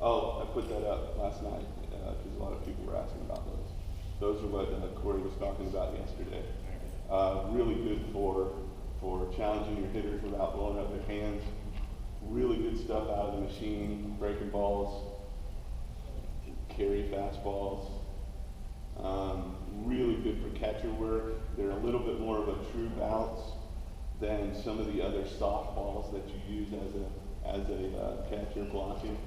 Oh, I put that up last night because a lot of people were asking about those. Those are what Corey was talking about yesterday. Really good for challenging your hitters without blowing up their hands. Really good stuff out of the machine, breaking balls, carry fastballs. Really good for catcher work. They're a little bit more of a true bounce than some of the other soft balls that you use as a catcher blocking.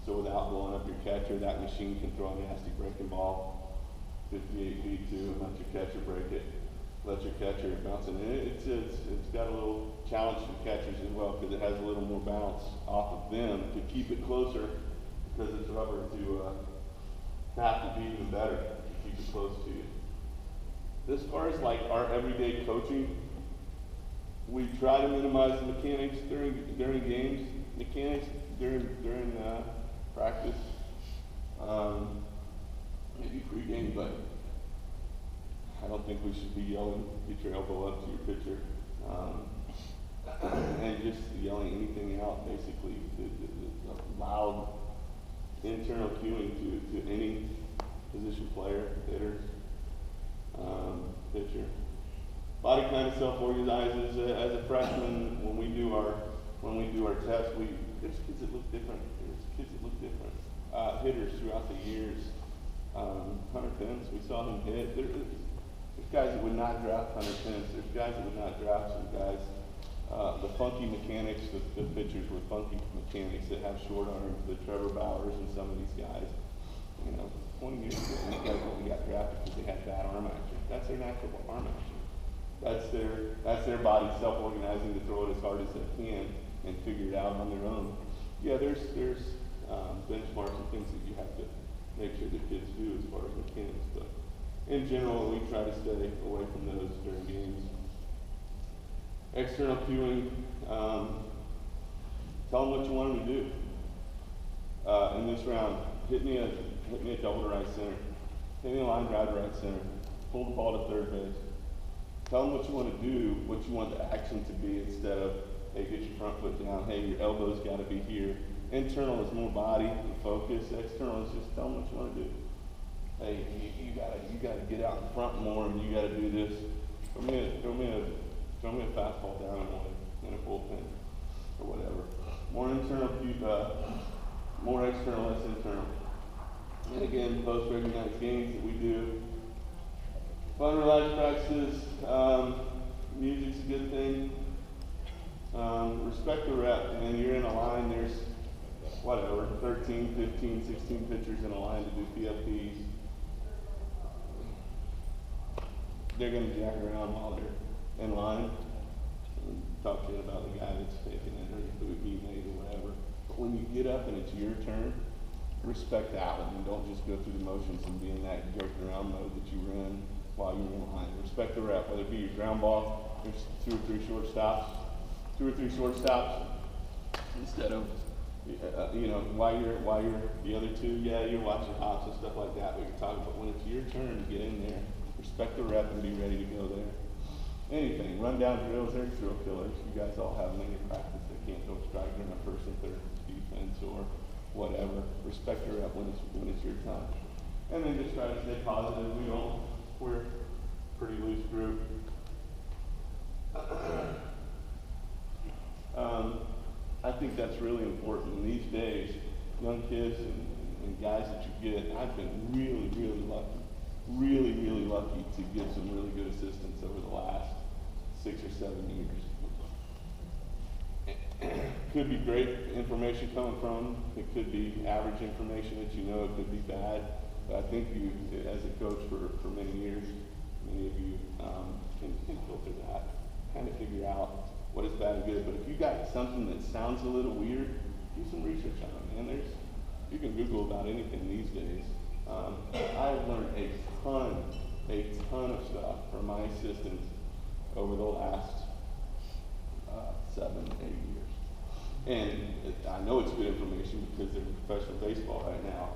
So without blowing up your catcher, that machine can throw a nasty breaking ball 58 feet too and let your catcher break it. Let your catcher bounce it. And it's got a little challenge for catchers as well because it has a little more bounce off of them to keep it closer because it's rubber to have to be even better to keep it close to you. As far as like our everyday coaching, we try to minimize the mechanics during games, mechanics during practice, maybe pre-game, but I don't think we should be yelling, get your elbow up to your pitcher, and just yelling anything out, basically, the loud internal cueing to any position player, hitter, pitcher. Body kind of self-organizes as a freshman. When we do our tests, there's kids that look different. Hitters throughout the years. Hunter Pence, we saw him hit. There's guys that would not draft Hunter Pence. There's guys that would not draft some guys. The funky mechanics, the pitchers with funky mechanics that have short arms, the Trevor Bowers and some of these guys. 20 years ago, these guys only got drafted because they had bad arm action. That's their natural arm action. That's their body self-organizing to throw it as hard as they can and figure it out on their own. Yeah, there's benchmarks and things that you have to make sure that kids do as far as mechanics, but in general, we try to stay away from those during games. External cueing, tell them what you want them to do. In this round, hit me a double to right center, hit me a line drive to right center, pull the ball to third base. Tell them what you want to do, what you want the action to be instead of, hey, get your front foot down, hey, your elbow's got to be here. Internal is more body and focus. External is just tell them what you want to do. Hey, you gotta get out in front more, and you gotta do this. Throw me a fastball down in a bullpen or whatever. More internal, more external, less internal. And again, post-recognized games that we do. Fun, relaxed practices. Music's a good thing. Respect the rep, and you're in a line. There's 13, 15, 16 pitchers in a line to do PFPs. They're going to jack around while they're in line and talk shit about the guy that's taking it or who he made or whatever. But when you get up and it's your turn, respect that one and don't just go through the motions and be in that joking around mode that you were in while you were in line. Respect the rep, whether it be your ground ball, there's two or three shortstops instead of while you're the other two, yeah, you're watching hops and stuff like that, but you're talking about when it's your turn to get in there, respect the rep and be ready to go there. Anything, run down drills, there's drill killers. You guys all have them in your practice that can't throw a strike during a first and third defense or whatever. Respect the rep when it's your time. And then just try to stay positive. We're a pretty loose group. I think that's really important. In these days, young kids and guys that you get, I've been really, really lucky to get some really good assistants over the last 6 or 7 years. Could be great information coming from, it could be average information that you know, it could be bad, but I think you, as a coach for many years, many of you can filter that, kind of figure out what is bad and good. But if you got something that sounds a little weird, do some research on it, man. You can Google about anything these days. I've learned a ton of stuff from my assistants over the last 7, 8 years. And I know it's good information because they're in professional baseball right now.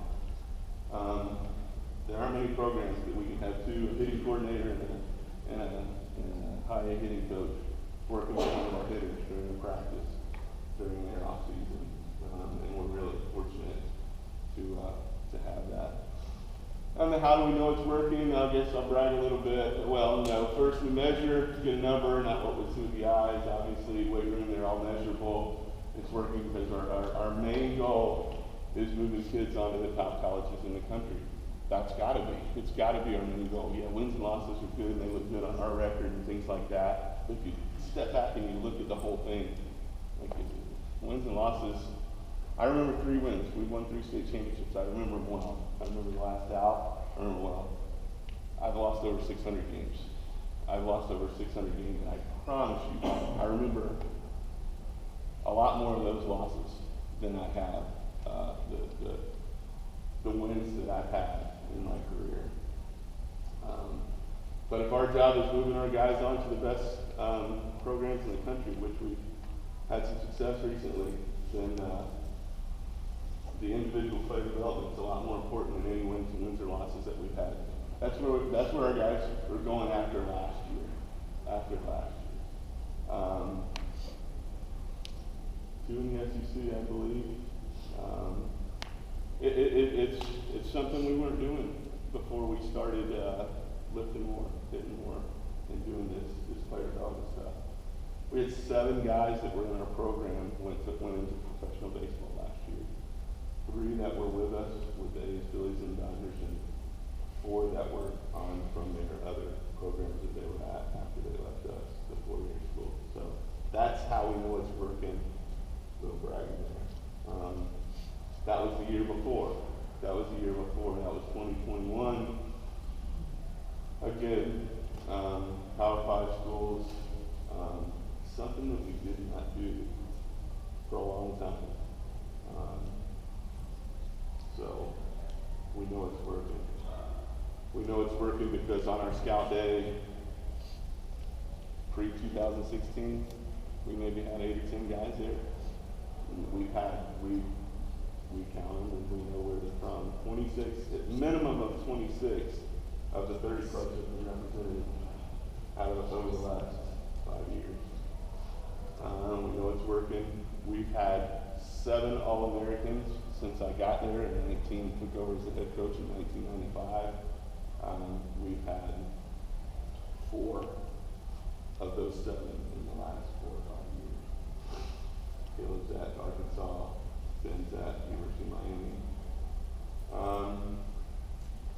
There aren't many programs that we can have a hitting coordinator and a high A hitting coach working with one of our hitters during the practice during their off season. And we're really fortunate On the how do we know it's working, I guess I'll brag a little bit. Well, no, first we measure to get a number, not what we see with the eyes. Obviously, weight room, they're all measurable. It's working because our main goal is moving kids onto the top colleges in the country. That's gotta be. It's gotta be our main goal. Yeah, wins and losses are good and they look good on our record and things like that. But if you step back and you look at the whole thing, like wins and losses, I remember 3 wins. We won 3 state championships. I remember them well. I remember the last out. I remember well. I've lost over 600 games. I've lost over 600 games, and I promise you, I remember a lot more of those losses than I have the wins that I've had in my career. But if our job is moving our guys on to the best programs in the country, which we've had some success recently, then the individual player development is a lot more important than any wins or losses that we've had. That's where our guys were going after last year. Two in the SEC, I believe. It's something we weren't doing before we started lifting more, hitting more, and doing this player development stuff. We had 7 guys that were in our program went into professional baseball last year. 3 that were with us with the A's, Phillies, and Dodgers, and 4 that were on from their other programs that they were at after they left us, the 4-year school. So that's how we know it's working. Little bragging there. That was the year before. That was 2021. Again, Power 5 schools, something that we did not do for a long time. So we know it's working. We know it's working because on our scout day, pre-2016, we maybe had 8 or 10 guys there. We count them and we know where they're from. 26, at minimum of 26 of the 30 clubs have been represented out of over the last 5 years. We know it's working. We've had 7 All-Americans since I got there, and 19 took over as the head coach in 1995. We've had 4 of those 7 in the last 4 or 5 years. Caleb's at Arkansas, Ben's at University of Miami.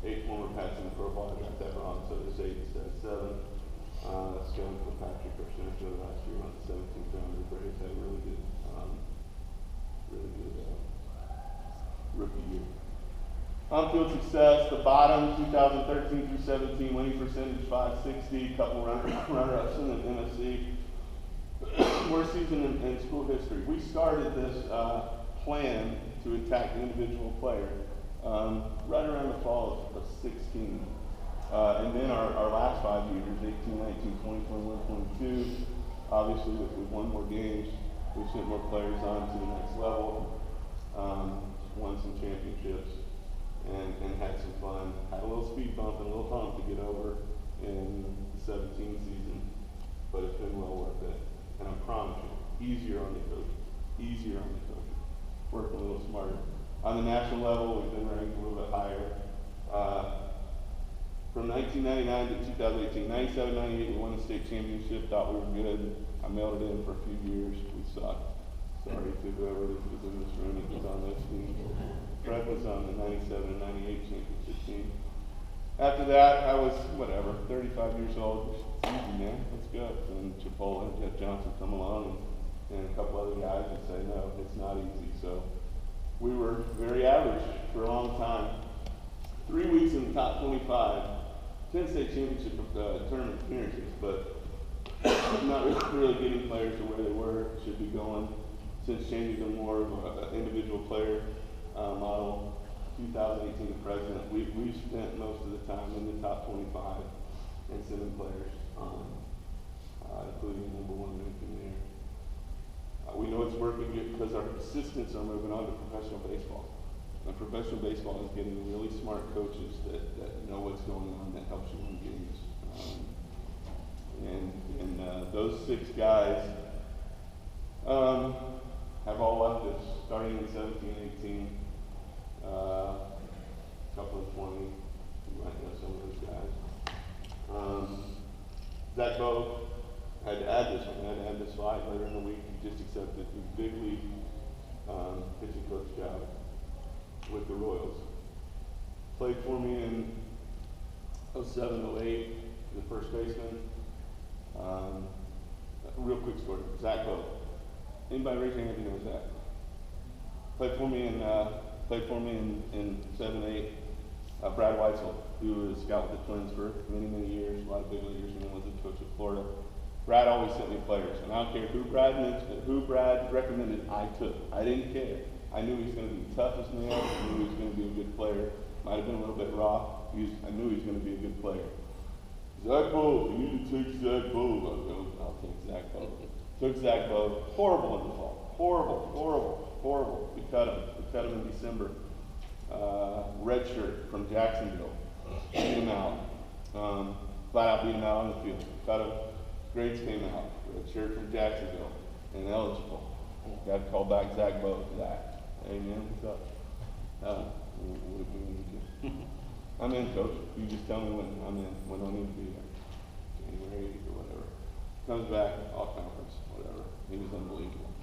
8 former Pats in the profile, I got that wrong, so there's 8 instead of 7. Going for Patrick, our center last year on the 17th round. The Braves had a really good rookie year. On-field success, the bottom, 2013 through 17, winning percentage 560, couple runner-ups in the NFC. Worst season in school history. We started this plan to attack the individual player right around the fall of 16. And then our last 5 years, 18, 19, 20, 21, 22, obviously with 1 more games, we sent more players on to the next level, won some championships, and had some fun. Had a little speed bump and a little hump to get over in the 17 season, but it's been well worth it. And I promise you, easier on the coaches, working a little smarter. On the national level, we've been ranked a little bit higher. From 1999 to 2018, 97, 98, we won the state championship, thought we were good. I mailed it in for a few years. We sucked. Sorry to whoever was in this room that was on those teams. Fred was on the 97 and 98 championship team. After that, I was, 35 years old. It's easy, man. Let's go. And Chipola and Jeff Johnson come along and a couple other guys and say, no, it's not easy. So we were very average for a long time. 3 weeks in the top 25. 10 state championship tournament appearances, but not really getting players to where they should be going. Since changing to more of an individual player model, 2018 to present, we've spent most of the time in the top 25 and sending players on, including number 1 ranking there. We know it's working because our assistants are moving on to professional baseball. And professional baseball is getting really smart coaches that know what's going on, that helps you win games. And those 6 guys have all left us, starting in 17, 18, a couple of 20, Zach Bowe, I had to add this one. I had to add this slide later in the week. He just accepted his big league pitching coach job with the Royals. Played for me in 07, 08, the first baseman. Real quick story, Zach Bowe. Anybody raise your hand if you know Zach? Played for me in 7, 8. Brad Weitzel, who was a scout with the Twins for many, many years, a lot of big leaguers, and then was a coach of Florida. Brad always sent me players, and I don't care who Brad recommended, I took. I didn't care. I knew he was going to be tough as nails. I knew he was going to be a good player. Might have been a little bit raw. I knew he was going to be a good player. Zach Bowe, you need to take Zach Bowe. I'll take Zach Bowe. Took Zach Bowe. Horrible in the fall. Horrible. We cut him in December. Red shirt from Jacksonville. Beat him out. Flat out beat him out on the field. Cut him. Grades came out. Red shirt from Jacksonville. Ineligible. Got to call back Zach Bowe. Zach. Hey man, what's up? What do we need to do? I'm in, coach. You just tell me when I'm in, when I need to be there. January 8th or whatever. Comes back, all conference, whatever. He was unbelievable.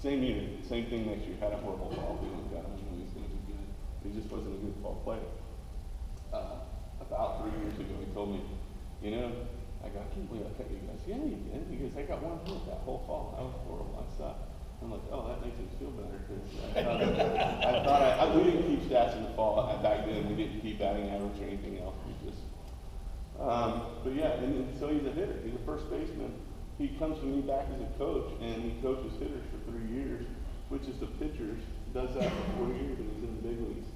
Same year, same thing next year. Had a horrible fall. We went got him. He was going to be good. He just wasn't a good fall player. About 3 years ago, he told me, you know, I can't believe I cut you guys. Yeah, you did. He goes, I got one hit that whole fall. That was horrible. I sucked. I'm like, oh, that makes me feel better. We didn't keep stats in the fall. Back then, we didn't keep batting average or anything else. We just, but yeah, and so he's a hitter. He's a first baseman. He comes to me back as a coach, and he coaches hitters for 3 years, which is the pitchers. Does that for 4 years, and he's in the big leagues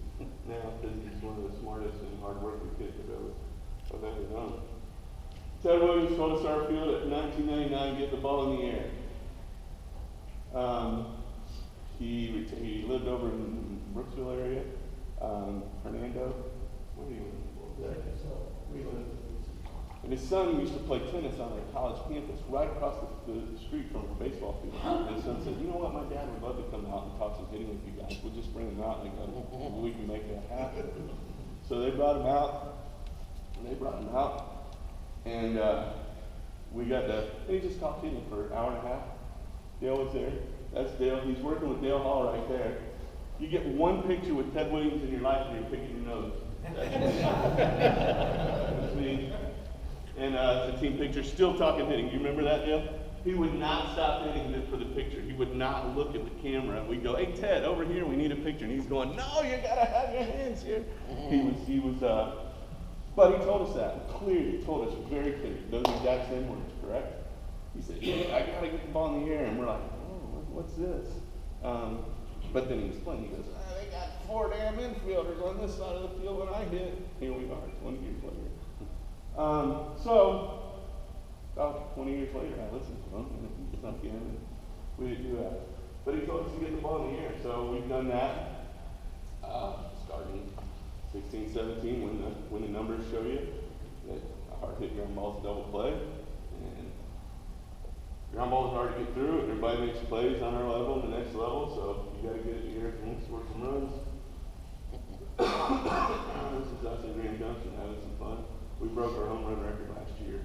now because he's one of the smartest and hard-working kids I've ever known. Ted Williams told us our field at 1999, get the ball in the air. He lived over in Brooksville area. Hernando, where do you live? And his son used to play tennis on our college campus right across the street from our baseball field. And his son said, you know what, my dad would love to come out and talk some hitting with you guys. We'll just bring him out and go, we can make that happen. So they brought him out, and we got to, and he just talked hitting for an hour and a half. Dale was there. That's Dale. He's working with Dale Hall right there. You get one picture with Ted Williams in your life and you're picking your nose. That's me. And it's a team picture, still talking hitting. You remember that, Dale? He would not stop hitting for the picture. He would not look at the camera. We'd go, hey, Ted, over here, we need a picture. And he's going, no, you got to have your hands here. But he told us that clearly. He told us very clearly. Those exact same words, correct? He said, yeah, I got to get the ball in the air. And we're like, oh, what's this? But then he explained. He goes, they got 4 damn infielders on this side of the field when I hit. Here we are, 20 years later. So, about 20 years later, I listened to him, and he sunk in, and we didn't do that. But he told us to get the ball in the air, so we've done that, starting 16, 17, when the numbers show you that a hard hit ground ball is a double play, and ground ball is hard to get through, and everybody makes plays on our level and the next level, so you got to get it in the air and score some runs. This is us in Grand Junction having some fun. We broke our home run record last year.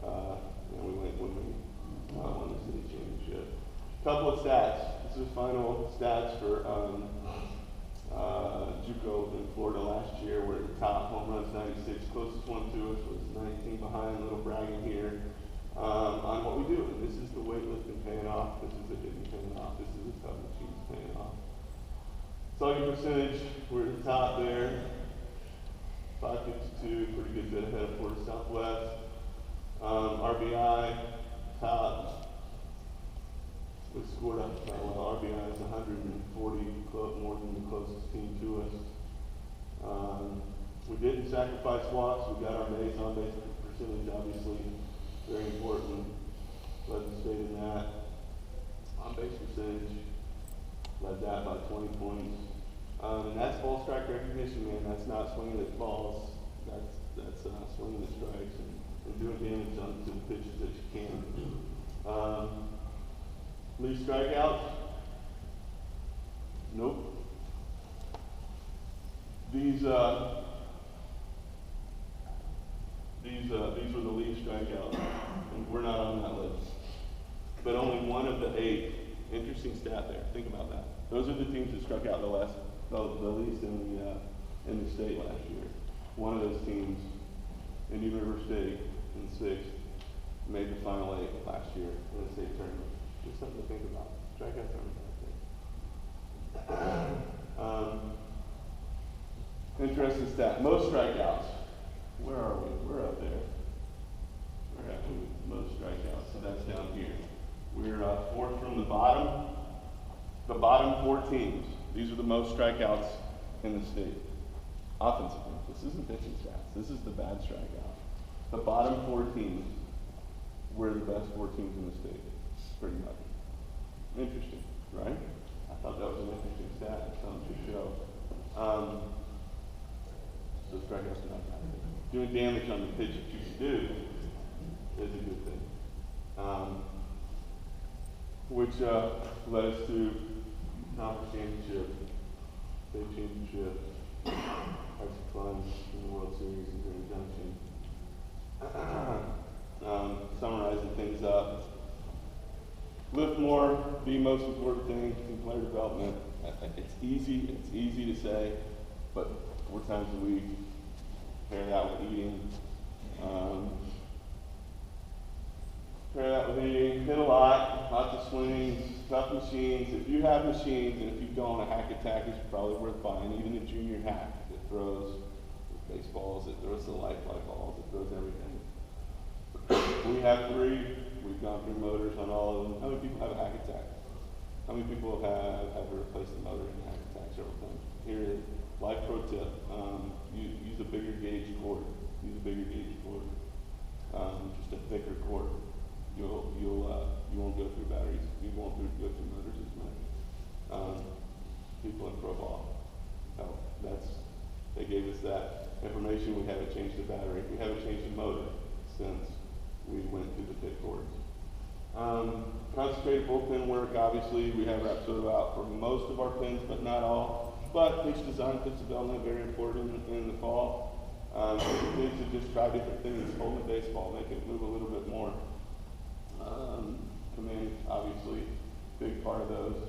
And we went when we won the city championship. Couple of stats. This is final stats for JUCO in Florida last year. We're at the top. Home runs 96. Closest one to us was 19 behind. A little bragging here on what we do. And this is the weightlifting paying off. This is the hitting paying off. This is the tough machines paying off. Slugging percentage. We're at the top there. 552, pretty good bit ahead of Florida Southwest. RBI, top. We scored up well. RBI is 140, more than the closest team to us. We didn't sacrifice walks. We got our base on base percentage, obviously, very important. Led the state in that. On base percentage, led that by 20 points. And that's ball strike recognition, man. That's not swinging at balls. That's swinging at strikes and doing damage to the pitches that you can. Least strikeouts? Nope. These were the lead interesting stat there. Think about that. Those are the teams that struck out the least in the state last year. One of those teams, Indian River State, in 6th, made the final 8 last year in the state tournament. Just something to think about. Strikeouts aren't bad. Interesting stat. Most strikeouts. Where are we? We're up there. We're at most strikeouts. So that's down here. We're 4th from the bottom. The bottom 4 teams. These are the most strikeouts in the state. Offensively. This isn't pitching stats. This is the bad strikeout. The bottom 4 teams were the best 4 teams in the state. Pretty much. Interesting, right? I thought that was an interesting stat. It sounds to show. So strikeouts are not bad. Doing damage on the pitch that you can do is a good thing. Which led us to conference championship, state championship, had some fun in the World Series in Grand Junction. Summarizing things up. Lift more, the most important thing in player development. It's easy to say, but 4 times a week, pair that with eating. Hit a lot, lots of swings, tough machines. If you have machines, and if you don't, a hack attack is probably worth buying. Even a junior hack that throws baseballs, it throws the light fly balls, it throws everything. We have 3. We've gone through motors on all of them. How many people have a hack attack? How many people have had to replace the motor in a hack attack several times? Here is life pro tip. Use a bigger gauge cord. Use a bigger gauge cord. Just a thicker cord. You won't go through batteries. You won't go through motors as much. People in pro ball. They gave us that information. We haven't changed the battery. We haven't changed the motor since we went through the pit cords. Concentrated bullpen work, obviously, we have Rapsodo out for most of our pins, but not all. But pitch design, pitch development, very important in the fall. Kids to just try different things, hold the baseball, make it move a little bit more. Command, obviously, big part of those.